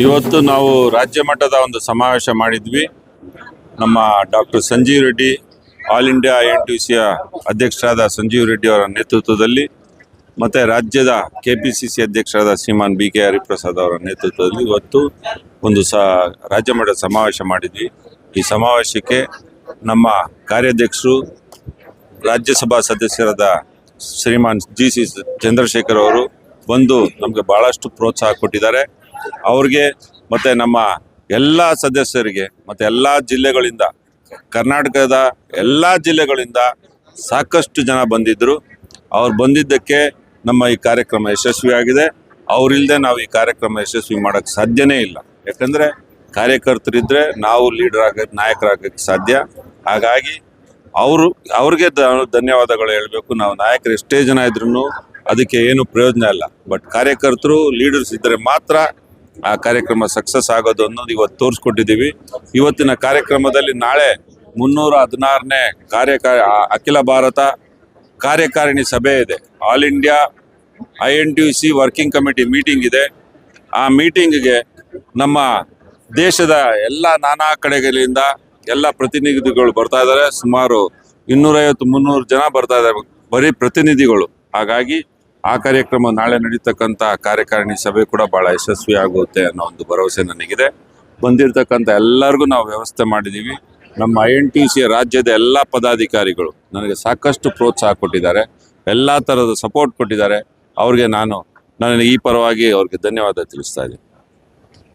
ಇವತ್ತು ನಾವು ರಾಜ್ಯ ಮಟ್ಟದ ಒಂದು ಸಮಾವೇಶ ಮಾಡಿದ್ವಿ. ನಮ್ಮ doctor Sanjeev Reddy all India INTUCಯ ಅಧ್ಯಕ್ಷರಾದ ಸಂಜೀವ್ ರೆಡ್ಡಿ ಅವರ ನೇತೃತ್ವದಲ್ಲಿ ಮತ್ತು ರಾಜ್ಯದ KPCC ಅಧ್ಯಕ್ಷರಾದ ಶ್ರೀಮಾನ್ BK ಹರಿಪ್ರಸಾದ್ ಅವರ ನೇತೃತ್ವದಲ್ಲಿ ಇವತ್ತು ಒಂದು ರಾಜ್ಯ ಮಟ್ಟದ ಸಮಾವೇಶ ಮಾಡಿದ್ವಿ. ಈ ಸಮಾವೇಶಕ್ಕೆ ನಮ್ಮ ಕಾರ್ಯಾಧ್ಯಕ್ಷರು ರಾಜ್ಯಸಭಾ ಸದಸ್ಯರಾದ ಶ್ರೀಮಾನ್ GC ಚಂದ್ರಶೇಖರ್ ಅವರು ಬಂದು ನಮಗೆ ಭಾಳಷ್ಟು ಪ್ರೋತ್ಸಾಹ ಕೊಟ್ಟಿದ್ದಾರೆ. ಅವ್ರಿಗೆ ಮತ್ತು ನಮ್ಮ ಎಲ್ಲ ಸದಸ್ಯರಿಗೆ ಮತ್ತು ಎಲ್ಲ ಜಿಲ್ಲೆಗಳಿಂದ, ಕರ್ನಾಟಕದ ಎಲ್ಲ ಜಿಲ್ಲೆಗಳಿಂದ ಸಾಕಷ್ಟು ಜನ ಬಂದಿದ್ದರು. ಅವ್ರು ಬಂದಿದ್ದಕ್ಕೆ ನಮ್ಮ ಈ ಕಾರ್ಯಕ್ರಮ ಯಶಸ್ವಿಯಾಗಿದೆ. ಅವರಿಲ್ಲದೆ ನಾವು ಈ ಕಾರ್ಯಕ್ರಮ ಯಶಸ್ವಿ ಮಾಡೋಕ್ಕೆ ಸಾಧ್ಯನೇ ಇಲ್ಲ. ಯಾಕಂದರೆ ಕಾರ್ಯಕರ್ತರಿದ್ದರೆ ನಾವು ನಾಯಕರಾಗಕ್ಕೆ ಸಾಧ್ಯ. ಹಾಗಾಗಿ ಅವ್ರಿಗೆ ಧನ್ಯವಾದಗಳು ಹೇಳಬೇಕು. ನಾವು ನಾಯಕರು ಎಷ್ಟೇ ಜನ ಇದ್ರೂ ಅದಕ್ಕೆ ಏನು ಪ್ರಯೋಜನ ಇಲ್ಲ. ಬಟ್ ಕಾರ್ಯಕರ್ತರು, ಲೀಡರ್ಸ್ ಇದ್ದರೆ ಮಾತ್ರ ಆ ಕಾರ್ಯಕ್ರಮ ಸಕ್ಸಸ್ ಆಗೋದು ಅನ್ನೋದು ಇವತ್ತು ತೋರಿಸ್ಕೊಟ್ಟಿದ್ದೀವಿ. ಇವತ್ತಿನ ಕಾರ್ಯಕ್ರಮದಲ್ಲಿ ನಾಳೆ 316ನೇ ಅಖಿಲ ಭಾರತ ಕಾರ್ಯಕಾರಿಣಿ ಸಭೆ ಇದೆ. All India INTUC working committee meeting ಇದೆ. ಆ ಮೀಟಿಂಗ್ಗೆ ನಮ್ಮ ದೇಶದ ಎಲ್ಲ ನಾನಾ ಕಡೆಗಳಿಂದ ಎಲ್ಲ ಪ್ರತಿನಿಧಿಗಳು ಬರ್ತಾ ಇದ್ದಾರೆ. ಸುಮಾರು 250-300 ಜನ ಬರ್ತಾ ಇದ್ದಾರೆ, ಬರೀ ಪ್ರತಿನಿಧಿಗಳು. ಹಾಗಾಗಿ ಆ ಕಾರ್ಯಕ್ರಮ ನಾಳೆ ನಡೀತಕ್ಕಂಥ ಕಾರ್ಯಕಾರಿಣಿ ಸಭೆ ಕೂಡ ಭಾಳ ಯಶಸ್ವಿ ಆಗುತ್ತೆ ಅನ್ನೋ ಒಂದು ಭರವಸೆ ನನಗಿದೆ. ಬಂದಿರತಕ್ಕಂಥ ಎಲ್ಲರಿಗೂ ನಾವು ವ್ಯವಸ್ಥೆ ಮಾಡಿದ್ದೀವಿ. ನಮ್ಮ INTUC ರಾಜ್ಯದ ಎಲ್ಲ ಪದಾಧಿಕಾರಿಗಳು ನನಗೆ ಸಾಕಷ್ಟು ಪ್ರೋತ್ಸಾಹ ಕೊಟ್ಟಿದ್ದಾರೆ, ಎಲ್ಲ ಥರದ ಸಪೋರ್ಟ್ ಕೊಟ್ಟಿದ್ದಾರೆ. ಅವ್ರಿಗೆ ನಾನು ಈ ಪರವಾಗಿ ಅವ್ರಿಗೆ ಧನ್ಯವಾದ ತಿಳಿಸ್ತಾ ಇದ್ದೀನಿ.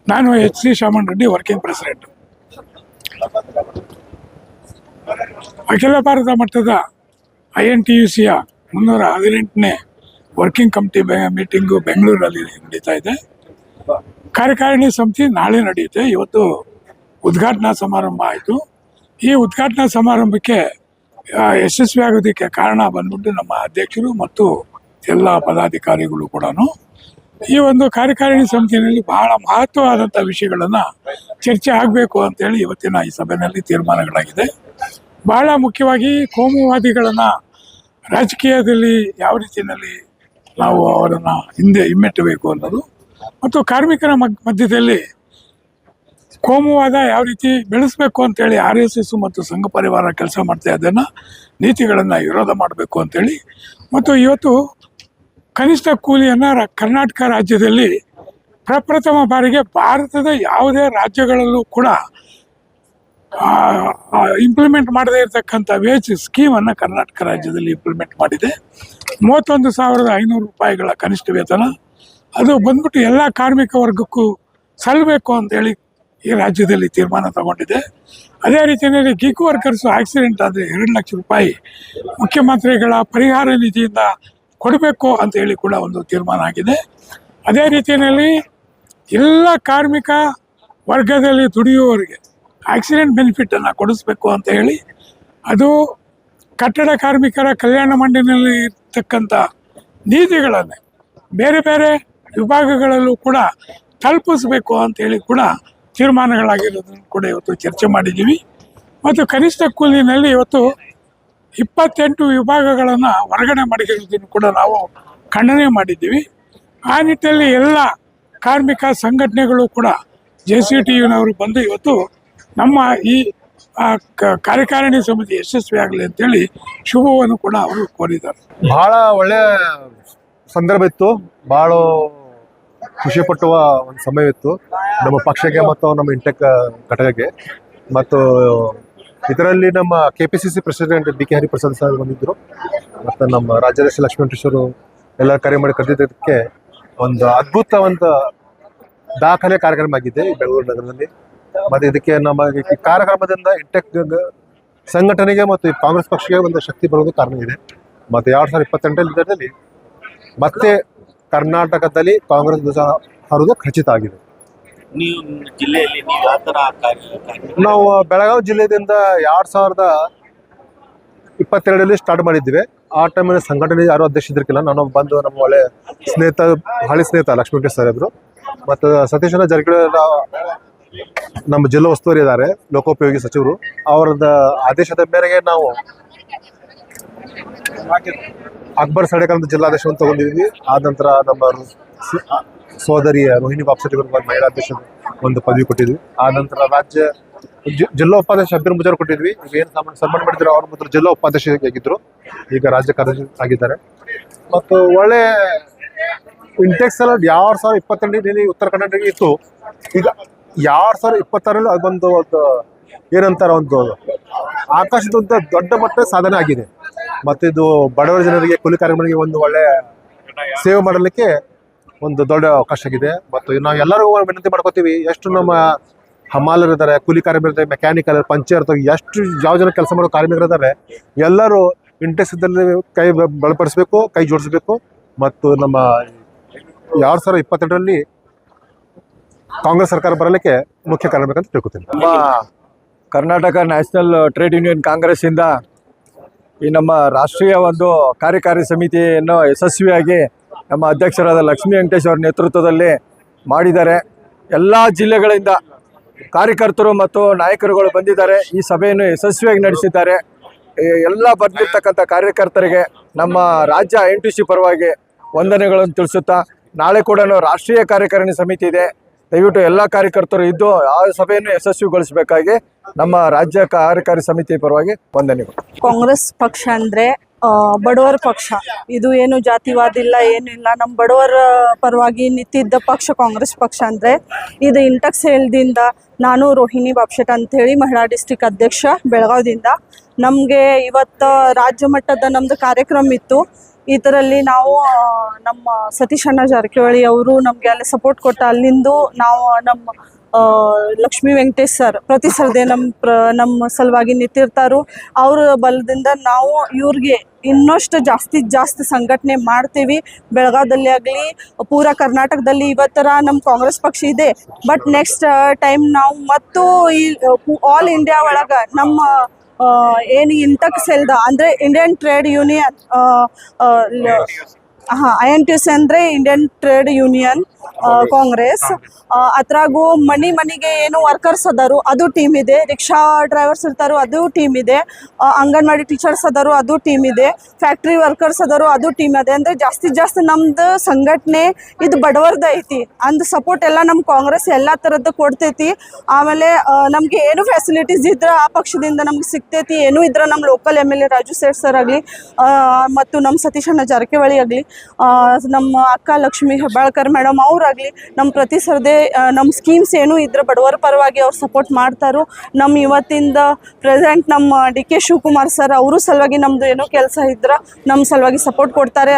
ನಾನು HC ಶಾಮನ್ ರೆಡ್ಡಿ, ವರ್ಕಿಂಗ್ ಪ್ರೆಸಿಡೆಂಟ್. ಅಖಿಲ ಭಾರತ ಮಟ್ಟದ INTUCಯ 318ನೇ ವರ್ಕಿಂಗ್ ಕಮಿಟಿ ಮೀಟಿಂಗು ಬೆಂಗಳೂರಲ್ಲಿ ನಡೀತಾ ಇದೆ. ಕಾರ್ಯಕಾರಿಣಿ ಸಮಿತಿ ನಾಳೆ ನಡೆಯುತ್ತೆ. ಇವತ್ತು ಉದ್ಘಾಟನಾ ಸಮಾರಂಭ ಆಯಿತು. ಈ ಉದ್ಘಾಟನಾ ಸಮಾರಂಭಕ್ಕೆ ಯಶಸ್ವಿ ಆಗೋದಕ್ಕೆ ಕಾರಣ ಬಂದ್ಬಿಟ್ಟು ನಮ್ಮ ಅಧ್ಯಕ್ಷರು ಮತ್ತು ಎಲ್ಲ ಪದಾಧಿಕಾರಿಗಳು ಕೂಡ. ಈ ಒಂದು ಕಾರ್ಯಕಾರಿಣಿ ಸಮಿತಿಯಲ್ಲಿ ಬಹಳ ಮಹತ್ವವಾದಂಥ ವಿಷಯಗಳನ್ನು ಚರ್ಚೆ ಆಗಬೇಕು ಅಂತೇಳಿ ಇವತ್ತಿನ ಈ ಸಭೆಯಲ್ಲಿ ತೀರ್ಮಾನಗಳಾಗಿದೆ. ಬಹಳ ಮುಖ್ಯವಾಗಿ ಕೋಮುವಾದಿಗಳನ್ನು ರಾಜಕೀಯದಲ್ಲಿ ಯಾವ ರೀತಿಯಲ್ಲಿ ನಾವು ಅವರನ್ನು ಹಿಂದೆ ಹಿಮ್ಮೆಟ್ಟಬೇಕು ಅನ್ನೋದು, ಮತ್ತು ಕಾರ್ಮಿಕರ ಮಧ್ಯದಲ್ಲಿ ಕೋಮುವಾದ ಯಾವ ರೀತಿ ಬೆಳೆಸಬೇಕು ಅಂತೇಳಿ RSS ಮತ್ತು ಸಂಘ ಪರಿವಾರ ಕೆಲಸ ಮಾಡ್ತಾ ಅದನ್ನು ನೀತಿಗಳನ್ನು ವಿರೋಧ ಮಾಡಬೇಕು ಅಂತೇಳಿ, ಮತ್ತು ಇವತ್ತು ಕನಿಷ್ಠ ಕೂಲಿಯನ್ನು ಕರ್ನಾಟಕ ರಾಜ್ಯದಲ್ಲಿ ಪ್ರಪ್ರಥಮ ಬಾರಿಗೆ ಭಾರತದ ಯಾವುದೇ ರಾಜ್ಯಗಳಲ್ಲೂ ಕೂಡ ಇಂಪ್ಲಿಮೆಂಟ್ ಮಾಡದೇ ಇರತಕ್ಕಂಥ ವೇಜ್ ಸ್ಕೀಮನ್ನು ಕರ್ನಾಟಕ ರಾಜ್ಯದಲ್ಲಿ ಇಂಪ್ಲಿಮೆಂಟ್ ಮಾಡಿದೆ. 31,500 ರೂಪಾಯಿಗಳ ಕನಿಷ್ಠ ವೇತನ ಅದು ಬಂದ್ಬಿಟ್ಟು ಎಲ್ಲ ಕಾರ್ಮಿಕ ವರ್ಗಕ್ಕೂ ಸಲ್ಲಬೇಕು ಅಂತೇಳಿ ಈ ರಾಜ್ಯದಲ್ಲಿ ತೀರ್ಮಾನ ತಗೊಂಡಿದೆ. ಅದೇ ರೀತಿಯಲ್ಲಿ ಗಿಗ್ ವರ್ಕರ್ಸು ಆಕ್ಸಿಡೆಂಟ್ ಆದರೆ 2 ಲಕ್ಷ ರೂಪಾಯಿ ಮುಖ್ಯಮಂತ್ರಿಗಳ ಪರಿಹಾರ ನಿಧಿಯಿಂದ ಕೊಡಬೇಕು ಅಂತೇಳಿ ಕೂಡ ಒಂದು ತೀರ್ಮಾನ ಆಗಿದೆ. ಅದೇ ರೀತಿಯಲ್ಲಿ ಎಲ್ಲ ಕಾರ್ಮಿಕ ವರ್ಗದಲ್ಲಿ ದುಡಿಯುವವರಿಗೆ ಆಕ್ಸಿಡೆಂಟ್ ಬೆನಿಫಿಟನ್ನು ಕೊಡಿಸ್ಬೇಕು ಅಂತ ಹೇಳಿ, ಅದು ಕಟ್ಟಡ ಕಾರ್ಮಿಕರ ಕಲ್ಯಾಣ ಮಂಡಳಿಯಲ್ಲಿ ಇರ್ತಕ್ಕಂಥ ನೀತಿಗಳನ್ನು ಬೇರೆ ಬೇರೆ ವಿಭಾಗಗಳಲ್ಲೂ ಕೂಡ ತಲುಪಿಸ್ಬೇಕು ಅಂತೇಳಿ ಕೂಡ ತೀರ್ಮಾನಗಳಾಗಿರೋದನ್ನು ಕೂಡ ಇವತ್ತು ಚರ್ಚೆ ಮಾಡಿದ್ದೀವಿ. ಮತ್ತು ಕನಿಷ್ಠ ಕೂಲಿನಲ್ಲಿ ಇವತ್ತು 28 ವಿಭಾಗಗಳನ್ನು ಹೊರಗಡೆ ಮಾಡಿರೋದನ್ನು ಕೂಡ ನಾವು ಖಂಡನೆ ಮಾಡಿದ್ದೀವಿ. ಆ ನಿಟ್ಟಿನಲ್ಲಿ ಎಲ್ಲ ಕಾರ್ಮಿಕ ಸಂಘಟನೆಗಳು ಕೂಡ JCTUನವರು ಬಂದು ಇವತ್ತು ನಮ್ಮ ಈ ಕಾರ್ಯಕಾರಿಣಿ ಸಮಿತಿ ಯಶಸ್ವಿ ಆಗಲಿ ಅಂತೇಳಿ ಶುಭವನ್ನು ಕೂಡ ಅವರು ಕೋರಿದ್ದಾರೆ. ಬಹಳ ಒಳ್ಳೆಯ ಸಂದರ್ಭ ಇತ್ತು, ಭಾಳ ಖುಷಿಪಟ್ಟುವ ಒಂದು ಸಮಯವಿತ್ತು ನಮ್ಮ ಪಕ್ಷಕ್ಕೆ ಮತ್ತು ನಮ್ಮ ಇಂಟೆಕ್ ಘಟಕಕ್ಕೆ. ಮತ್ತು ಇದರಲ್ಲಿ ನಮ್ಮ KPCC president BK Hariprasad sir ಬಂದಿದ್ದರು, ಮತ್ತು ನಮ್ಮ ರಾಜ್ಯಾಧ್ಯಕ್ಷ ಲಕ್ಷ್ಮೀಶ್ವರು ಎಲ್ಲ ಕರೆ ಮಾಡಿ ಕರೆದಿದ್ದಕ್ಕೆ ಒಂದು ಅದ್ಭುತವಂತ ದಾಖಲೆ ಕಾರ್ಯಕ್ರಮ ಆಗಿದೆ ಈ ಬೆಂಗಳೂರು ನಗರದಲ್ಲಿ. ಮತ್ತು ಇದಕ್ಕೆ ನಮ್ಮ ಕಾರ್ಯಕ್ರಮದಿಂದ ಇಂಟೆಕ್ ಸಂಘಟನೆಗೆ ಮತ್ತು ಕಾಂಗ್ರೆಸ್ ಪಕ್ಷಕ್ಕೆ ಒಂದು ಶಕ್ತಿ ಬರೋದು ಕಾರಣ ಇದೆ. ಮತ್ತು 2028ರಲ್ಲಿ ಮತ್ತೆ ಕರ್ನಾಟಕದಲ್ಲಿ ಕಾಂಗ್ರೆಸ್ ಹರಿದು ಖಚಿತ ಆಗಿದೆ. ನಾವು ಬೆಳಗಾವಿ ಜಿಲ್ಲೆಯಿಂದ 2022ರಲ್ಲಿ ಸ್ಟಾರ್ಟ್ ಮಾಡಿದ್ವಿ. ಆ ಟೈಮಲ್ಲಿ ಸಂಘಟನೆ ಯಾರು ಅಧ್ಯಕ್ಷರಿರ್ಕಿಲ್ಲ. ನಾನು ಬಂದು ನಮ್ಮ ಒಳ್ಳೆ ಹಳಿ ಸ್ನೇಹಿತ ಲಕ್ಷ್ಮೀ ಸರ್ ಇದ್ರು, ಮತ್ತು ಸತೀಶನ ಜಾರಕಿಹೊಳಿ ನಮ್ಮ ಜಿಲ್ಲಾ ಉಸ್ತುವಾರಿ ಇದ್ದಾರೆ, ಲೋಕೋಪಯೋಗಿ ಸಚಿವರು. ಅವರದ ಆದೇಶದ ಮೇರೆಗೆ ನಾವು ಅಕ್ಬರ್ ಸಡೇಕರ್ ಅಂತ ಜಿಲ್ಲಾಧ್ಯಕ್ಷವನ್ನು ತಗೊಂಡಿದ್ವಿ. ಆದ ನಂತರ ನಮ್ಮ ಸೋದರಿಯ ರೋಹಿಣಿ ಬಾಪ್ಸೆಟ್ಟಿ ಮಹಿಳಾ ಅಧ್ಯಕ್ಷ ಒಂದು ಪದವಿ ಕೊಟ್ಟಿದ್ವಿ. ಆ ನಂತರ ರಾಜ್ಯ ಜಿಲ್ಲಾ ಉಪಾಧ್ಯಕ್ಷ ಅಬ್ದುಲ್ ಮುಜಾರ್ ಕೊಟ್ಟಿದ್ವಿ. ಏನು ಸನ್ಮಾನ ಮಾಡಿದ್ರು ಅವ್ರ ಮೊದಲು ಜಿಲ್ಲಾ ಉಪಾಧ್ಯಕ್ಷ ಆಗಿದ್ರು, ಈಗ ರಾಜ್ಯ ಕಾರ್ಯದರ್ಶಿ ಆಗಿದ್ದಾರೆ. ಮತ್ತು ಒಳ್ಳೆ ಇಂಟೆಕ್ಸ್ ಎಲ್ಲ 2022 ಉತ್ತರ ಕರ್ನಾಟಕ ಇತ್ತು. ಈಗ 2026 ಅದೊಂದು ಏನಂತಾರ ಒಂದು ಆಕಾಶದ ದೊಡ್ಡ ಮಟ್ಟದ ಸಾಧನೆ ಆಗಿದೆ. ಮತ್ತು ಇದು ಬಡವರ ಜನರಿಗೆ, ಕೂಲಿ ಕಾರ್ಮಿಕರಿಗೆ ಒಂದು ಒಳ್ಳೆ ಸೇವೆ ಮಾಡಲಿಕ್ಕೆ ಒಂದು ದೊಡ್ಡ ಅವಕಾಶ ಆಗಿದೆ. ಮತ್ತು ನಾವು ಎಲ್ಲರಿಗೂ ವಿನಂತಿ ಮಾಡ್ಕೋತೀವಿ, ಎಷ್ಟು ನಮ್ಮ ಹಮಾಲರಿದ್ದಾರೆ, ಕೂಲಿ ಕಾರ್ಮಿಕರಿದ್ದಾರೆ, ಮೆಕ್ಯಾನಿಕಲ್, ಪಂಚರ್, ಎಷ್ಟು ಯಾವ ಜನ ಕೆಲಸ ಮಾಡೋ ಕಾರ್ಮಿಕರಿದ್ದಾರೆ, ಎಲ್ಲರೂ ಇಂಟೆಕ್ಸ್ದಲ್ಲಿ ಕೈ ಬಲಪಡಿಸಬೇಕು, ಕೈ ಜೋಡಿಸಬೇಕು. ಮತ್ತು ನಮ್ಮ 2022 ಕಾಂಗ್ರೆಸ್ ಸರ್ಕಾರ ಬರಲಿಕ್ಕೆ ಮುಖ್ಯ ಕಾರಣ ಬೇಕಂತ ತಿಳ್ಕೊತೀನಿ. ನಮ್ಮ Karnataka national trade union Congress ಇಂದ ಈ ನಮ್ಮ ರಾಷ್ಟ್ರೀಯ ಒಂದು ಕಾರ್ಯಕಾರಿ ಸಮಿತಿಯನ್ನು ಯಶಸ್ವಿಯಾಗಿ ನಮ್ಮ ಅಧ್ಯಕ್ಷರಾದ ಲಕ್ಷ್ಮೀ ವೆಂಕಟೇಶ್ ಅವರ ನೇತೃತ್ವದಲ್ಲಿ ಮಾಡಿದ್ದಾರೆ. ಎಲ್ಲ ಜಿಲ್ಲೆಗಳಿಂದ ಕಾರ್ಯಕರ್ತರು ಮತ್ತು ನಾಯಕರುಗಳು ಬಂದಿದ್ದಾರೆ. ಈ ಸಭೆಯನ್ನು ಯಶಸ್ವಿಯಾಗಿ ನಡೆಸಿದ್ದಾರೆ. ಎಲ್ಲ ಬಂದಿರತಕ್ಕಂಥ ಕಾರ್ಯಕರ್ತರಿಗೆ ನಮ್ಮ ರಾಜ್ಯ INTUC ಪರವಾಗಿ ವಂದನೆಗಳನ್ನು ತಿಳಿಸುತ್ತಾ, ನಾಳೆ ಕೂಡ ರಾಷ್ಟ್ರೀಯ ಕಾರ್ಯಕಾರಿಣಿ ಸಮಿತಿ ಇದೆ. ದಯವಿಟ್ಟು ಎಲ್ಲ ಕಾರ್ಯಕರ್ತರು ಇದ್ದು ಆ ಸಭೆಯನ್ನು ಯಶಸ್ವಿಗೊಳಿಸಬೇಕಾಗಿ ನಮ್ಮ ರಾಜ್ಯ ಕಾರ್ಯಕಾರಿ ಸಮಿತಿ ಪರವಾಗಿ ವಂದನೆಗಳು. ಕಾಂಗ್ರೆಸ್ ಪಕ್ಷ ಅಂದರೆ ಬಡವರ ಪಕ್ಷ. ಇದು ಏನು ಜಾತಿವಾದ ಇಲ್ಲ, ಏನಿಲ್ಲ. ನಮ್ಮ ಬಡವರ ಪರವಾಗಿ ನಿಂತಿದ್ದ ಪಕ್ಷ ಕಾಂಗ್ರೆಸ್ ಪಕ್ಷ ಅಂದರೆ ಇದು ಇಂಟೆಕ್ಸ್ ಹೇಳ್ದಿಂದ. ನಾನು ರೋಹಿಣಿ ಬಾಪ್ಶೆಟ್ ಅಂಥೇಳಿ ಮಹಿಳಾ ಡಿಸ್ಟ್ರಿಕ್ಟ್ ಅಧ್ಯಕ್ಷ ಬೆಳಗಾವಿದಿಂದ. ನಮಗೆ ಇವತ್ತು ರಾಜ್ಯ ಮಟ್ಟದ ನಮ್ಮದು ಕಾರ್ಯಕ್ರಮ ಇತ್ತು. ಇದರಲ್ಲಿ ನಾವು ನಮ್ಮ ಸತೀಶ್ ಅಣ್ಣ ಜಾರಕಿಹೊಳಿ ಅವರು ನಮಗೆ ಅಲ್ಲಿ ಸಪೋರ್ಟ್ ಕೊಟ್ಟ. ಅಲ್ಲಿಂದು ನಾವು ನಮ್ಮ ಲಕ್ಷ್ಮೀ ವೆಂಕಟೇಶ್ ಸರ್ ಪ್ರತಿ ಸರದೆ ನಮ್ಮ ಸಲುವಾಗಿ ನಿಂತಿರ್ತಾರೋ. ಅವ್ರ ಬಲದಿಂದ ನಾವು ಇವ್ರಿಗೆ ಇನ್ನಷ್ಟು ಜಾಸ್ತಿ ಸಂಘಟನೆ ಮಾಡ್ತೀವಿ. ಬೆಳಗಾವಿದಲ್ಲಿ ಆಗಲಿ, ಪೂರಾ ಕರ್ನಾಟಕದಲ್ಲಿ ಇವತ್ತರ ನಮ್ಮ ಕಾಂಗ್ರೆಸ್ ಪಕ್ಷ ಇದೆ. ಬಟ್ ನೆಕ್ಸ್ಟ್ ಟೈಮ್ ನಾವು ಮತ್ತು ಈ ಆಲ್ ಇಂಡಿಯಾ ಒಳಗೆ ನಮ್ಮ ಏನು ಇಂಟೆಕ್ಸ್ ಎಲ್ದ ಅಂದರೆ ಇಂಡಿಯನ್ ಟ್ರೇಡ್ ಯೂನಿಯನ್, INTUC ಅಂದರೆ ಇಂಡಿಯನ್ ಟ್ರೇಡ್ ಯೂನಿಯನ್ ಕಾಂಗ್ರೆಸ್. ಅದ್ರಾಗೂ ಮನೆಗೆ ಏನು ವರ್ಕರ್ಸ್ ಅದಾರು ಅದು ಟೀಮ್ ಇದೆ, ರಿಕ್ಷಾ ಡ್ರೈವರ್ಸ್ ಇರ್ತಾರೋ ಅದು ಟೀಮ್ ಇದೆ, ಅಂಗನವಾಡಿ ಟೀಚರ್ಸ್ ಅದಾರು ಅದು ಟೀಮ್ ಇದೆ, ಫ್ಯಾಕ್ಟ್ರಿ ವರ್ಕರ್ಸ್ ಅದಾರು ಅದು ಟೀಮ್ ಇದೆ. ಅಂದರೆ ಜಾಸ್ತಿ ನಮ್ದು ಸಂಘಟನೆ ಇದು ಬಡವರ್ದು ಐತಿ. ಅಂದ್ ಸಪೋರ್ಟ್ ಎಲ್ಲ ನಮ್ಮ ಕಾಂಗ್ರೆಸ್ ಎಲ್ಲ ಥರದ್ದು ಕೊಡ್ತೈತಿ. ಆಮೇಲೆ ನಮಗೆ ಏನು ಫೆಸಿಲಿಟೀಸ್ ಇದ್ರೆ ಆ ಪಕ್ಷದಿಂದ ನಮ್ಗೆ ಸಿಗ್ತೈತಿ. ಏನೂ ಇದ್ರೆ ನಮ್ಮ local MLA Raju Sait sir ಆಗಲಿ, ಮತ್ತು ನಮ್ಮ ಸತೀಶ್ ಅಣ್ಣ ಜಾರಕಿಹೊಳಿ ಆಗಲಿ, ನಮ್ಮ ಅಕ್ಕ ಲಕ್ಷ್ಮಿ ಹೆಬ್ಬಾಳ್ಕರ್ ಮೇಡಮ್ ಅವರಾಗಲಿ, ನಮ್ಮ ಪ್ರತಿ ಸರದೆ ನಮ್ಮ ಸ್ಕೀಮ್ಸ್ ಏನು ಇದ್ರೆ ಬಡವರ ಪರವಾಗಿ ಅವ್ರು ಸಪೋರ್ಟ್ ಮಾಡ್ತಾರೋ. ನಮ್ಮ ಇವತ್ತಿಂದ ಪ್ರೆಸೆಂಟ್ ನಮ್ಮ DK ಶಿವಕುಮಾರ್ ಸರ್ ಅವರು ಸಲುವಾಗಿ ನಮ್ಮದು ಏನೋ ಕೆಲಸ ಇದ್ರೆ ನಮ್ಮ ಸಲುವಾಗಿ ಸಪೋರ್ಟ್ ಕೊಡ್ತಾರೆ.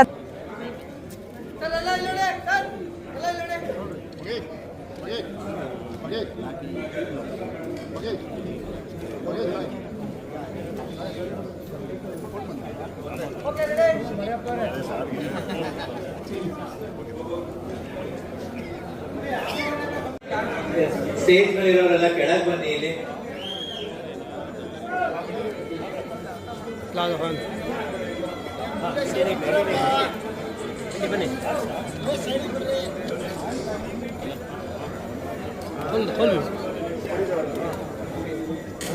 ಸ್ಟೇಜ್ ಮೇಲೆ ಇರೋರೆಲ್ಲ ಕೆಳಗೆ ಬನ್ನಿ. ಇಲ್ಲಿ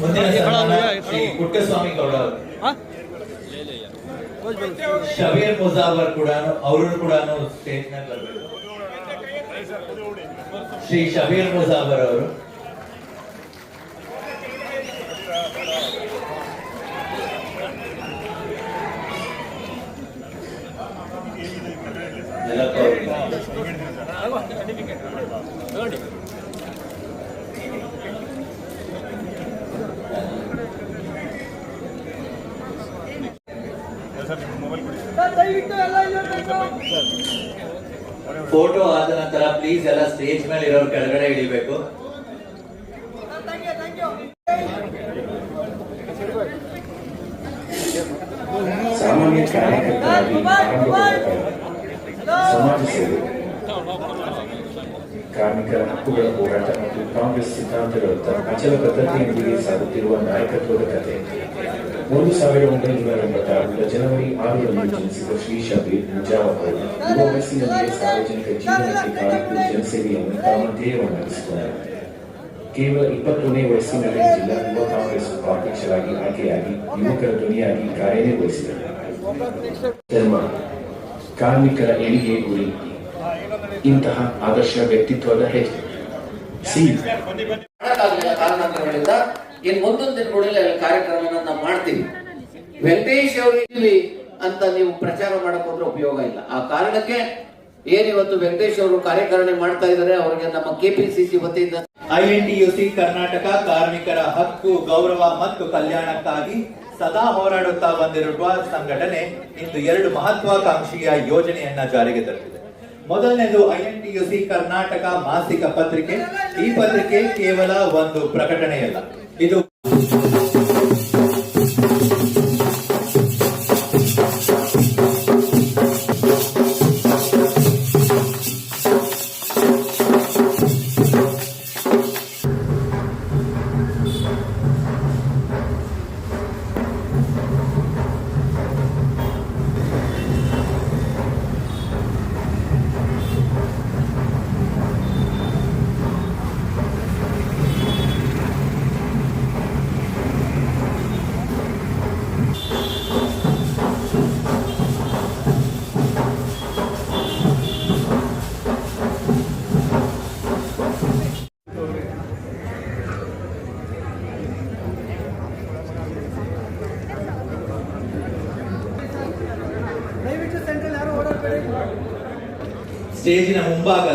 ಮುಂದಿನ ಶ್ರೀ ಪುಟ್ಟಸ್ವಾಮಿ ಗೌಡ ಅವರು, ಶಬೀರ್ ಮುಜಾವರ್ ಕೂಡ ಅವರು ಕೂಡ ಸ್ಟೇಜ್ ಮೇಲೆ ಬರಬೇಕು. ಶ್ರೀ ಶಬೀರ್ ಮುಜಾವರ್ ಅವರು, ಫೋಟೋ ಆದ ನಂತರ ಪ್ಲೀಸ್ ಎಲ್ಲ ಸ್ಟೇಜ್ ಮೇಲೆ ಇರೋರು ಕೆಳಗಡೆ ಇಳಿಬೇಕು. ಸಾಮಾನ್ಯ ಕಾರ್ಯಕರ್ತರಾಗಿ ಸಮಾಜ ಸೇವೆ, ಕಾರ್ಮಿಕರ ಹಕ್ಕುಗಳ ಹೋರಾಟ ಮತ್ತು ಕಾಂಗ್ರೆಸ್ ಸಿದ್ಧಾಂತಗಳತ್ತ ಅಚಲ ಬದ್ಧತೆಯೊಂದಿಗೆ ಸಾಗುತ್ತಿರುವ ನಾಯಕತ್ವದ ಕಥೆ. 1986 ಜನವರಿ 6ರಂದು ಜನಿಸಿದ ಶ್ರೀ ಶಬೀರ್ ಮುಜಾವರ್ ಅವರು ಯುವ ವಯಸ್ಸಿನಲ್ಲಿಯೇ ಸಾರ್ವಜನಿಕ ಜೀವನಕ್ಕೆ ಕಾಲಿಟ್ಟು ಜನಸೇವೆಯನ್ನು ತಮ್ಮ ಧ್ಯೇಯವನ್ನಾಗಿಸಿಕೊಂಡರು. ಕೇವಲ 21ನೇ ವಯಸ್ಸಿನಲ್ಲಿ ಜಿಲ್ಲಾ ಯುವ ಕಾಂಗ್ರೆಸ್ ಉಪಾಧ್ಯಕ್ಷರಾಗಿ ಆಯ್ಕೆಯಾಗಿ ಯುವಕರ ಧ್ವನಿಯಾಗಿ ಕಾರ್ಯನಿರ್ವಹಿಸಿದರು. ಧರ್ಮ, ಕಾರ್ಮಿಕರ ಏಳಿಗೆ ಗುರಿ. ಇಂತಹ ಆದರ್ಶ ವ್ಯಕ್ತಿತ್ವದ ಹೆಜ್ಜೆ ಮಾಡಕ್ಕಾಗಲಿಲ್ಲ ಕಾರಣಾಂತರಗಳಿಂದ ಇನ್ನು ಮುಂದೊಂದು ದಿನಗಳಲ್ಲಿ ಅಲ್ಲಿ ಕಾರ್ಯಕ್ರಮವನ್ನ ನಾವು ಮಾಡ್ತೀವಿ. ವೆಂಕಟೇಶ್ ಅವರು ಇಲ್ಲಿ ಅಂತ ನೀವು ಪ್ರಚಾರ ಮಾಡಕ್ ಹೋದ್ರೆ ಉಪಯೋಗ ಇಲ್ಲ. ಆ ಕಾರಣಕ್ಕೆ ಏನಿವತ್ತು ವೆಂಕಟೇಶ್ ಅವರು ಕಾರ್ಯಕಾರಿಣಿ ಮಾಡ್ತಾ ಇದ್ದಾರೆ, ಅವರಿಗೆ ನಮ್ಮ ಕೆಪಿಸಿಸಿ ವತಿಯಿಂದ ಐಎನ್ಟಿಯುಸಿ ಕರ್ನಾಟಕ ಕಾರ್ಮಿಕರ ಹಕ್ಕು, ಗೌರವ ಮತ್ತು ಕಲ್ಯಾಣಕ್ಕಾಗಿ ಸದಾ ಹೋರಾಡುತ್ತಾ ಬಂದಿರುವ ಸಂಘಟನೆ ಇಂದು 2 ಮಹತ್ವಾಕಾಂಕ್ಷೆಯ ಯೋಜನೆಯನ್ನ ಜಾರಿಗೆ ತರುತ್ತಿದೆ. ಮೊದಲನೇದು ಐಎನ್ಟಿಯುಸಿ ಕರ್ನಾಟಕ ಮಾಸಿಕ ಪತ್ರಿಕೆ. ಈ ಪತ್ರಿಕೆ ಕೇವಲ ಒಂದು ಪ್ರಕಟಣೆಯಲ್ಲ, ಇದು ಸ್ಟೇಜಿನ ಮುಂಭಾಗ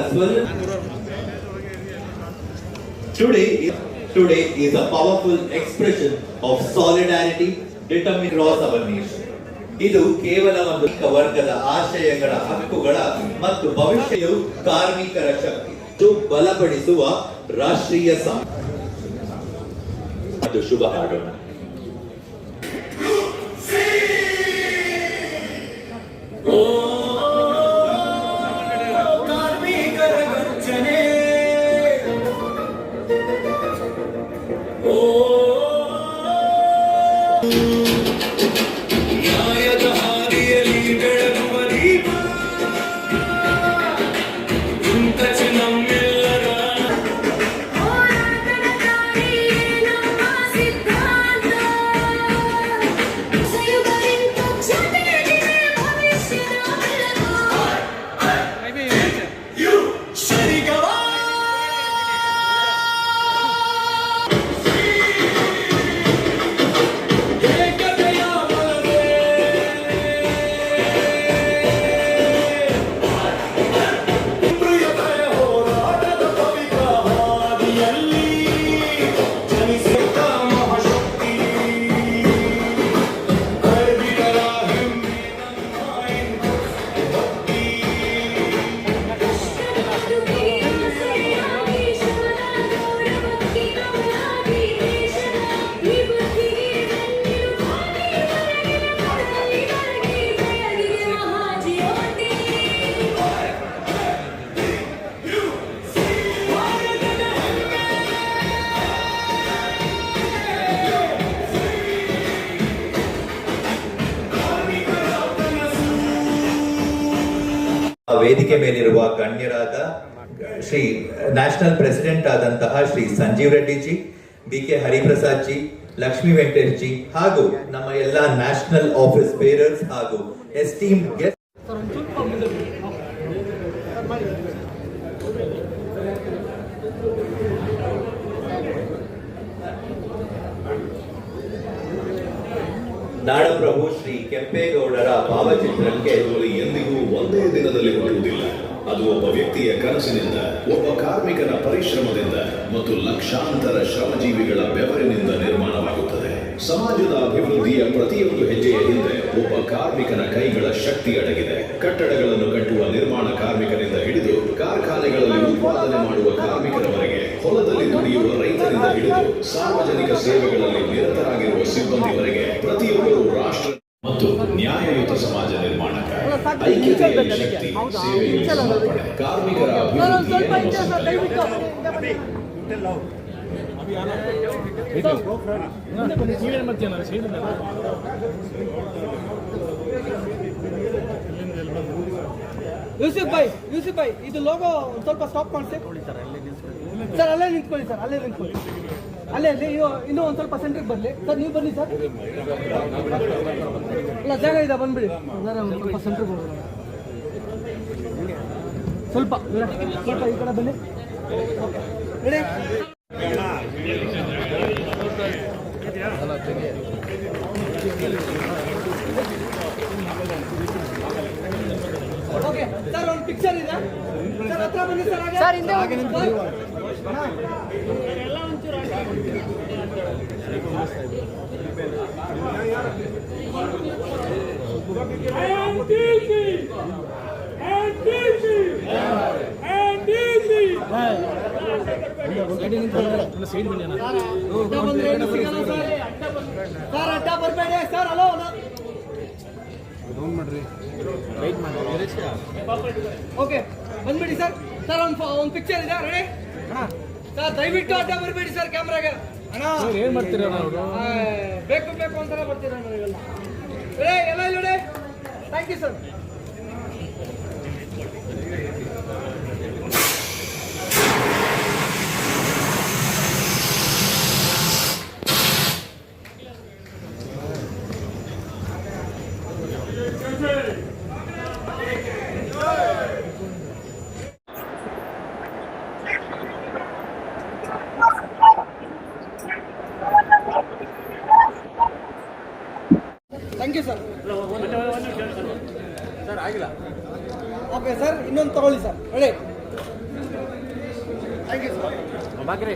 Today is a powerful expression of solidarity determined across our nation. ಇದು ಕೇವಲ ಒಂದು ವರ್ಗದ ಆಶಯಗಳ, ಹಕ್ಕುಗಳ ಮತ್ತು ಭವಿಷ್ಯವು ಕಾರ್ಮಿಕರ ಶಕ್ತಿ ಬಲಪಡಿಸುವ ರಾಷ್ಟ್ರೀಯ ಅದು ಶುಭ ಹಾಡೋಣ. ವೇದಿಕೆ ಮೇಲಿರುವ ಗಣ್ಯರಾದ ಶ್ರೀ ನ್ಯಾಷನಲ್ ಪ್ರೆಸಿಡೆಂಟ್ ಆದಂತಹ Shri Sanjeev Reddy G, BK Hariprasad G, Lakshmi Venkatesh G ಹಾಗೂ ನಮ್ಮ ಎಲ್ಲ ನ್ಯಾಷನಲ್ ಆಫೀಸ್ ಬೇರರ್ಸ್ ಹಾಗೂ ಎಸ್ಟೀಮ್ ಗೆಸ್ಟ್ ನಾಡಪ್ರಭು ಶ್ರೀ ಕೆಂಪೇಗೌಡರ ಭಾವಚಿತ್ರಕ್ಕೆ ಎಂದಿಗೂ ಒಂದೇ ದಿನದಲ್ಲಿ ಹುಟ್ಟುವುದಿಲ್ಲ. ಅದು ಒಬ್ಬ ವ್ಯಕ್ತಿಯ ಕನಸಿನಿಂದ, ಒಬ್ಬ ಕಾರ್ಮಿಕನ ಪರಿಶ್ರಮದಿಂದ ಮತ್ತು ಲಕ್ಷಾಂತರ ಶ್ರಮಜೀವಿಗಳ ಬೆವರಿನಿಂದ ನಿರ್ಮಾಣವಾಗುತ್ತದೆ. ಸಮಾಜದ ಅಭಿವೃದ್ಧಿಯ ಪ್ರತಿಯೊಂದು ಹೆಜ್ಜೆಯ ಹಿಂದೆ ಒಬ್ಬ ಕಾರ್ಮಿಕನ ಕೈಗಳ ಶಕ್ತಿ ಅಡಗಿದೆ. ಕಟ್ಟಡಗಳನ್ನು ಕಟ್ಟುವ ನಿರ್ಮಾಣ ಕಾರ್ಮಿಕರಿಂದ ಹಿಡಿದು ಕಾರ್ಖಾನೆಗಳಲ್ಲಿ ಉತ್ಪಾದನೆ ಮಾಡುವ ಕಾರ್ಮಿಕರವರೆಗೆ, ಹೊಲದಲ್ಲಿ ದುಡಿಯುವ ರೈತರಿಂದ ಹಿಡಿದು ಸಾರ್ವಜನಿಕ ಸೇವೆಗಳಲ್ಲಿ ನಿರತರಾಗಿರುವ ಸಿಬ್ಬಂದಿವರೆಗೆ ಪ್ರತಿಯೊಬ್ಬರು ರಾಷ್ಟ್ರ ಮತ್ತು ನ್ಯಾಯಯುತ ಸಮಾಜ ನಿರ್ಮಾಣಕ್ಕೆ ಐಕ್ಯತೆಯ ಶಕ್ತಿ, ಸೇವೆಯಲ್ಲಿ ಸಮರ್ಪಣೆ, ಕಾರ್ಮಿಕರ ಯೂಸುಫ್ ಭಾಯ್ ಇದು ಲೋಗೋ ಸ್ವಲ್ಪ ಸ್ಟಾಪ್ ಮಾಡಿ ಸರ್. ಅಲ್ಲೇ ನಿಂತ್ಕೊಳ್ಳಿ ಸರ್, ಅಲ್ಲೇ ನಿಂತ್ಕೊಳ್ಳಿ. ಅಲ್ಲೇ ಇನ್ನೂ ಒಂದು ಸ್ವಲ್ಪ ಸೆಂಟ್ರಿಗೆ ಬರಲಿ ಸರ್. ನೀವು ಬನ್ನಿ ಸರ್. ಇಲ್ಲ ಜಾಗ ಇದೆ, ಬಂದ್ಬಿಡಿ ಸರ್. ಒಂದು ಸ್ವಲ್ಪ ಸೆಂಟ್ರಿಗೆ ಹೋಗೋಣ. ಸ್ವಲ್ಪ ಈ ಕಡೆ ಬನ್ನಿ. ರೆಡಿ ಓಕೆ ಸರ್ ಒಂದು ಪಿಕ್ಚರ್ ಇದೆ ಸರ್ ಹತ್ರ ಬನ್ನಿ ಸರ್ ಹಾಗೆ ಸರ್ ಅಡ್ಡ ಬರಬೇಡಿ ಸರ್ ಹಲೋ ಓಕೆ ಬಂದ್ಬಿಡಿ ಸರ್ ಸರ್ ಒಂದು ಪಿಕ್ಚರ್ ಇದೆ ರೆಡಿ ಸರ್ ದಯವಿಟ್ಟು ಅಡ್ಡ ಬರಬೇಡಿ ಸರ್ ಕ್ಯಾಮ್ರಾಗೆ ಅಣ್ಣ ಏನ್ ಮಾಡ್ತೀರಾ ಬೇಕು ಬೇಕು ಅಂತಾನೆ ಬರ್ತೀರಾ ನೀವೆಲ್ಲ ಎಲ್ಲ ಇಲ್ಲ thank you sir thank you sir sir ಆಗಿಲ್ಲ ಓಕೆ ಸರ್ ಇನ್ನೊಂದು ತಗೊಳ್ಳಿ sir ready thank you sir ಬಾಕ್ರಿ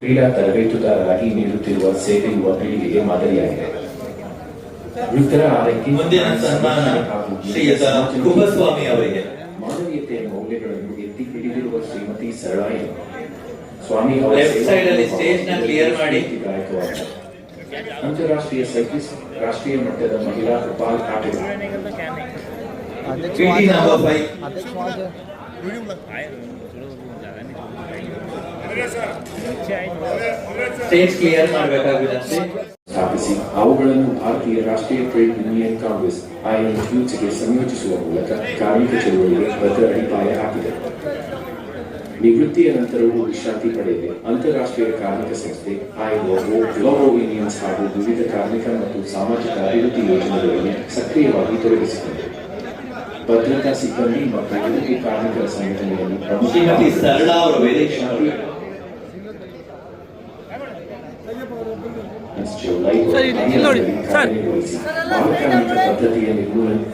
ಕ್ರೀಡಾ ತರಬೇತುದಾರರಾಗಿ ನೀಡುತ್ತಿರುವ ಸೇವೆ ಯುವ ಪೀಳಿಗೆಗೆ ಮಾದರಿಯಾಗಿದೆ. ವೃತ್ತರ ಆರೈಕೆ ಮುಂದಿನ ಸನ್ಮಾನ ಶ್ರೀಯುತ ಕುಂಭಸ್ವಾಮಿ ಅವರಿಗೆ. ಮಾನವೀಯತೆಯ ಮೌಲ್ಯಗಳನ್ನು ಎತ್ತಿ ಹಿಡಿದಿರುವ ಶ್ರೀಮತಿ ಸರಳಾಯಿ ಸ್ವಾಮಿ ಅವರ ಲೆಫ್ಟ್ ಸೈಡ್ ಅಲ್ಲಿ ಸ್ಟೇಜ್ ನ ಕ್ಲಿಯರ್ ಮಾಡಿ. ಗಾಯಕವಾದ ಅಂತಾರಾಷ್ಟ್ರೀಯ ಸೈಕ್ಲಿಸ್ಟ್, ರಾಷ್ಟ್ರೀಯ ಮಟ್ಟದ ಮಹಿಳಾ ಫುಟ್ಬಾಲ್ ಆಟಗಾರ, PT ನಂಬರ್ 5 ಸ್ಟೇಜ್ ಕ್ಲಿಯರ್ ಮಾಡಬೇಕಾಗಿದೆ ಸ್ಥಾಪಿಸಿ ಅವುಗಳನ್ನು ಭಾರತೀಯ ರಾಷ್ಟ್ರೀಯ ಟ್ರೇಡ್ ಯೂನಿಯನ್ ಕಾಂಗ್ರೆಸ್ INFUಗೆ ಸಂಯೋಜಿಸುವ ಮೂಲಕ ಕಾರ್ಮಿಕ ಚಳುವಳಿಗೆ ಭದ್ರ ಅಡಿಪಾಯ ಹಾಕಿದೆ. ನಿವೃತ್ತಿಯ ನಂತರವೂ ವಿಶ್ರಾಂತಿ ಪಡೆಯದೆ ಅಂತಾರಾಷ್ಟ್ರೀಯ ಕಾರ್ಮಿಕ ಸಂಸ್ಥೆ ILO, ಗ್ಲೋಬಲ್ ಯೂನಿಯನ್ಸ್ ಹಾಗೂ ವಿವಿಧ ಕಾರ್ಮಿಕ ಮತ್ತು ಸಾಮಾಜಿಕ ಅಭಿವೃದ್ಧಿ ಯೋಜನೆಗಳಲ್ಲಿ ಸಕ್ರಿಯವಾಗಿ ತೊಡಗಿಸಿಕೊಂಡಿದೆ. ಭದ್ರತಾ ಸಿಬ್ಬಂದಿ ಮತ್ತು ವಿವಿಧ ಕಾರ್ಮಿಕರ ಸಂಘಟನೆಯನ್ನು ಶ್ರೀಮತಿ ಸರಳಾ ಅವರ ವೇದಿಕೆ ಕಾರ್ಮಿಕ ಪದ್ಧತಿಯ ನಿರ್ಮೂಲನೆ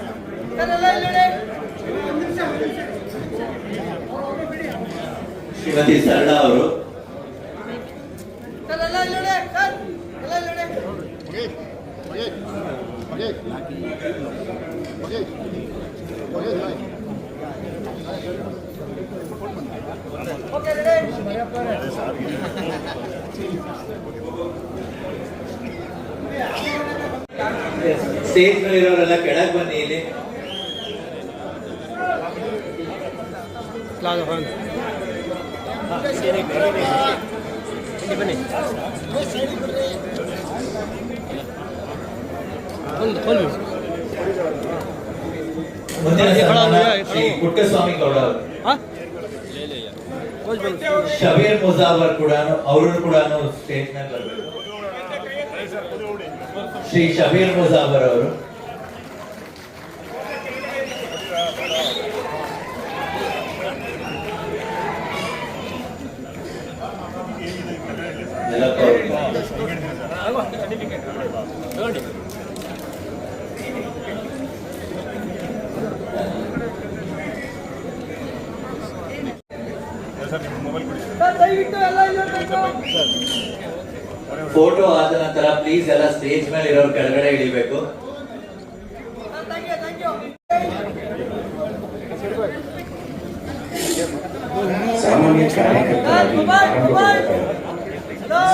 ಶ್ರೀಮತಿ ಸರಳಾ ಅವರು ಸ್ಟೇಜ್ ಮೇಲೆ ಇರೋರೆಲ್ಲ ಕೆಳಗೆ ಬನ್ನಿ ಇಲ್ಲಿ. ಮುಂದಿನ ಸನ್ಮಾನ ಶ್ರೀ ಪುಟ್ಟಸ್ವಾಮಿ ಗೌಡ ಅವರು. ಶಬೀರ್ ಮುಜಾವರ್ ಕೂಡ ಅವರು ಕೂಡ ಸ್ಟೇಜ್ ನಲ್ಲಿ ಬರಬೇಕು. ಶ್ರೀ ಶಬೀರ್ ಮುಜಾವರ್ ಅವರು. ಫೋಟೋ ಆದ ನಂತರ ಪ್ಲೀಸ್ ಎಲ್ಲ ಸ್ಟೇಜ್ ಮೇಲೆ ಇರೋರು ಕೆಳಗಡೆ ಇಳಿಬೇಕು. ಸಾಮಾನ್ಯ ಕಾರ್ಯಕರ್ತರಾಗಿ ಆರಂಭಗೊಂಡ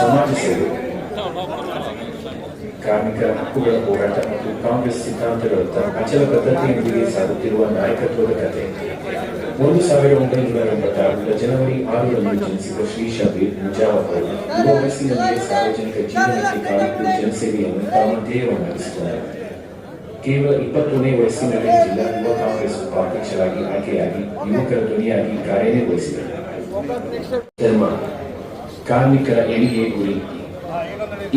ಸಮಾಜ ಸೇವೆ ಕಾರ್ಮಿಕರ ಹಕ್ಕುಗಳ ಹೋರಾಟ ಮತ್ತು ಕಾಂಗ್ರೆಸ್ ಸಿದ್ಧಾಂತಗಳತ್ತ ಅಚಲ ಬದ್ಧತೆಯೊಂದಿಗೆ ಸಾಗುತ್ತಿರುವ ನಾಯಕತ್ವದ ಕಥೆ. 1986 ಜನವರಿ 6ರಂದು ಜನಿಸಿದ ಶ್ರೀ ಶಬೀರ್ ಮುಜಾವರ್ ಅವರು ಯುವ ವಯಸ್ಸಿನಲ್ಲಿಯೇ ಸಾರ್ವಜನಿಕ ಜೀವನಕ್ಕೆ ಕಾಲಿಟ್ಟು ಜನಸೇವೆಯನ್ನು ತಮ್ಮ ಧ್ಯೇಯವನ್ನಾಗಿಸಿಕೊಂಡರು. ಕೇವಲ 20ನೇ ವಯಸ್ಸಿನಲ್ಲಿ ಜಿಲ್ಲಾ ಯುವ ಕಾಂಗ್ರೆಸ್ ಉಪಾಧ್ಯಕ್ಷರಾಗಿ ಆಯ್ಕೆಯಾಗಿ ಯುವಕರ ಧ್ವನಿಯಾಗಿ ಕಾರ್ಯನಿರ್ವಹಿಸಿದರು. ಧರ್ಮ, ಕಾರ್ಮಿಕರ ಏಳಿಗೆ ಗುರಿ,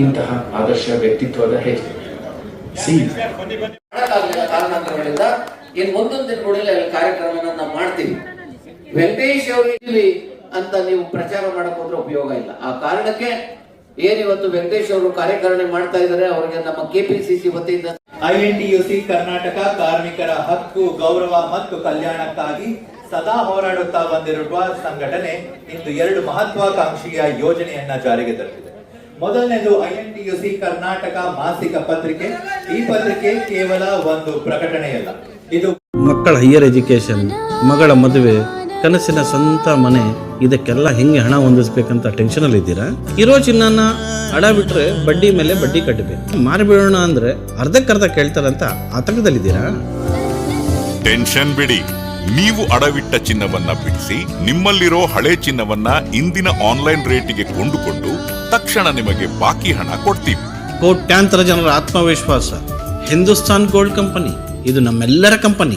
ಇಂತಹ ಆದರ್ಶ ವ್ಯಕ್ತಿತ್ವದ ಹೆಜ್ಜೆ. ಕಾರಣಾಂತರಗಳಿಂದ ಇನ್ನು ಮುಂದೊಂದು ದಿನಗಳಲ್ಲಿ ಕಾರ್ಯಕ್ರಮವನ್ನ ಮಾಡ್ತೀವಿ. ವೆಂಕಟೇಶ್ ಅವರು ಇಲ್ಲಿ ಅಂತ ನೀವು ಪ್ರಚಾರ ಮಾಡಕ್ ಹೋದ್ರೆ ಉಪಯೋಗ ಇಲ್ಲ. ಆ ಕಾರಣಕ್ಕೆ ಏನಿವತ್ತು ವೆಂಕಟೇಶ್ ಅವರು ಕಾರ್ಯಕಾರಿಣಿ ಮಾಡ್ತಾ ಇದ್ದಾರೆ, ಅವರಿಗೆ ನಮ್ಮ ಕೆಪಿಸಿಸಿ ವತಿಯಿಂದ ಐಎನ್ಟಿಯುಸಿ ಕರ್ನಾಟಕ ಕಾರ್ಮಿಕರ ಹಕ್ಕು, ಗೌರವ ಮತ್ತು ಕಲ್ಯಾಣಕ್ಕಾಗಿ ಸದಾ ಹೋರಾಡುತ್ತಾ ಬಂದಿರುವ ಸಂಘಟನೆ ಇಂದು 2 ಮಹತ್ವಾಕಾಂಕ್ಷಿಯ ಯೋಜನೆಯನ್ನ ಜಾರಿಗೆ ತರುತ್ತಿದೆ. ಮೊದಲನೇದು ಐಎನ್ಟಿಯುಸಿ ಕರ್ನಾಟಕ ಮಾಸಿಕ ಪತ್ರಿಕೆ. ಈ ಪತ್ರಿಕೆ ಕೇವಲ ಒಂದು ಪ್ರಕಟಣೆಯಲ್ಲ, ಇದು ಮಕ್ಕಳ ಹೈಯರ್ ಎಜುಕೇಷನ್, ಮಗಳ ಮದುವೆ, ಕನಸಿನ ಸ್ವಂತ ಮನೆ, ಇದಕ್ಕೆಲ್ಲ ಹೆಂಗೆ ಹಣ ಹೊಂದಿಸ್ಬೇಕಂತ ಟೆನ್ಷನಲ್ಲಿ ಇದ್ದೀರಾ? ಇರೋ ಚಿನ್ನನ ಅಡ ಬಿಟ್ರೆ ಬಡ್ಡಿ ಮೇಲೆ ಬಡ್ಡಿ ಕಟ್ಟಬೇಕು. ಮಾರಿಬಿಡೋಣ ಅಂದ್ರೆ ಅರ್ಧಕ್ಕರ್ಧ ಕೇಳ್ತಾರಂತ ಆತಂಕದಲ್ಲಿದ್ದೀರಾ? ಟೆನ್ಷನ್ ಬಿಡಿ, ನೀವು ಅಡವಿಟ್ಟ ಚಿನ್ನವನ್ನ ಬಿಡಿಸಿ ನಿಮ್ಮಲ್ಲಿರೋ ಹಳೆ ಚಿನ್ನವನ್ನ ಇಂದಿನ ಆನ್ಲೈನ್ ರೇಟಿಗೆ ಕೊಂಡುಕೊಂಡು ತಕ್ಷಣ ನಿಮಗೆ ಬಾಕಿ ಹಣ ಕೊಡ್ತೀವಿ. ಕೋಟ್ಯಾಂತರ ಜನರ ಆತ್ಮವಿಶ್ವಾಸ ಹಿಂದೂಸ್ತಾನ್ ಗೋಲ್ಡ್ ಕಂಪನಿ, ಇದು ನಮ್ಮೆಲ್ಲರ ಕಂಪನಿ.